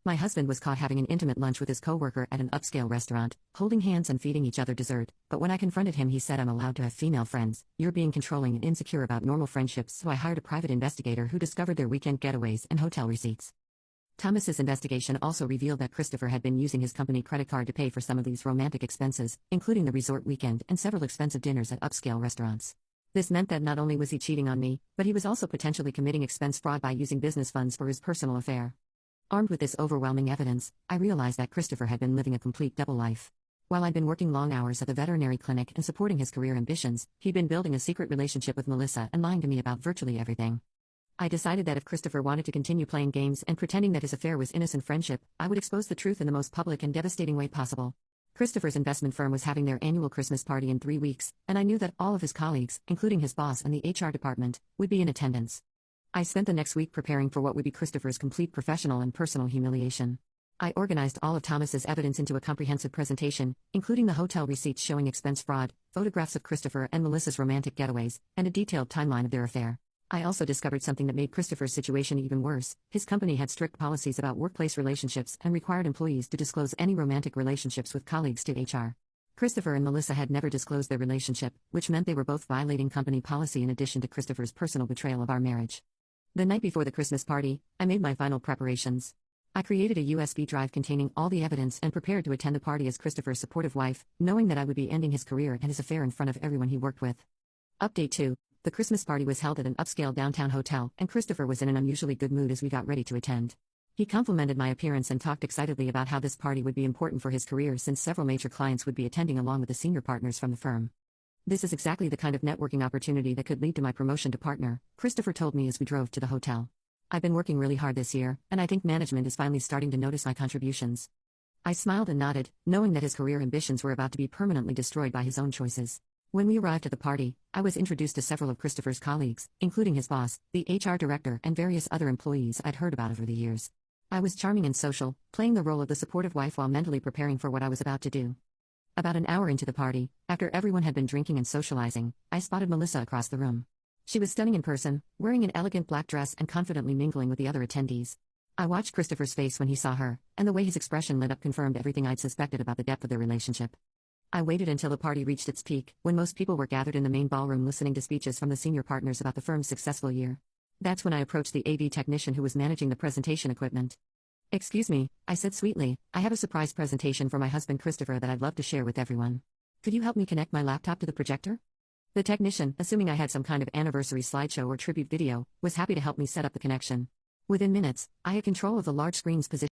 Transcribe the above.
My husband was caught having an intimate lunch with his coworker at an upscale restaurant, holding hands and feeding each other dessert, but when I confronted him he said I'm allowed to have female friends, you're being controlling and insecure about normal friendships, so I hired a private investigator who discovered their weekend getaways and hotel receipts. Thomas's investigation also revealed that Christopher had been using his company credit card to pay for some of these romantic expenses, including the resort weekend and several expensive dinners at upscale restaurants. This meant that not only was he cheating on me, but he was also potentially committing expense fraud by using business funds for his personal affair. Armed with this overwhelming evidence, I realized that Christopher had been living a complete double life. While I'd been working long hours at the veterinary clinic and supporting his career ambitions, he'd been building a secret relationship with Melissa and lying to me about virtually everything. I decided that if Christopher wanted to continue playing games and pretending that his affair was innocent friendship, I would expose the truth in the most public and devastating way possible. Christopher's investment firm was having their annual Christmas party in 3 weeks, and I knew that all of his colleagues, including his boss and the HR department, would be in attendance. I spent the next week preparing for what would be Christopher's complete professional and personal humiliation. I organized all of Thomas's evidence into a comprehensive presentation, including the hotel receipts showing expense fraud, photographs of Christopher and Melissa's romantic getaways, and a detailed timeline of their affair. I also discovered something that made Christopher's situation even worse. His company had strict policies about workplace relationships and required employees to disclose any romantic relationships with colleagues to HR. Christopher and Melissa had never disclosed their relationship, which meant they were both violating company policy in addition to Christopher's personal betrayal of our marriage. The night before the Christmas party, I made my final preparations. I created a USB drive containing all the evidence and prepared to attend the party as Christopher's supportive wife, knowing that I would be ending his career and his affair in front of everyone he worked with. Update 2. The Christmas party was held at an upscale downtown hotel, and Christopher was in an unusually good mood as we got ready to attend. He complimented my appearance and talked excitedly about how this party would be important for his career since several major clients would be attending along with the senior partners from the firm. This is exactly the kind of networking opportunity that could lead to my promotion to partner, Christopher told me as we drove to the hotel. I've been working really hard this year, and I think management is finally starting to notice my contributions. I smiled and nodded, knowing that his career ambitions were about to be permanently destroyed by his own choices. When we arrived at the party, I was introduced to several of Christopher's colleagues, including his boss, the HR director, and various other employees I'd heard about over the years. I was charming and social, playing the role of the supportive wife while mentally preparing for what I was about to do. About an hour into the party, after everyone had been drinking and socializing, I spotted Melissa across the room. She was stunning in person, wearing an elegant black dress and confidently mingling with the other attendees. I watched Christopher's face when he saw her, and the way his expression lit up confirmed everything I'd suspected about the depth of their relationship. I waited until the party reached its peak, when most people were gathered in the main ballroom listening to speeches from the senior partners about the firm's successful year. That's when I approached the AV technician who was managing the presentation equipment. "Excuse me," I said sweetly, "I have a surprise presentation for my husband Christopher that I'd love to share with everyone. Could you help me connect my laptop to the projector?" The technician, assuming I had some kind of anniversary slideshow or tribute video, was happy to help me set up the connection. Within minutes, I had control of the large screen's position.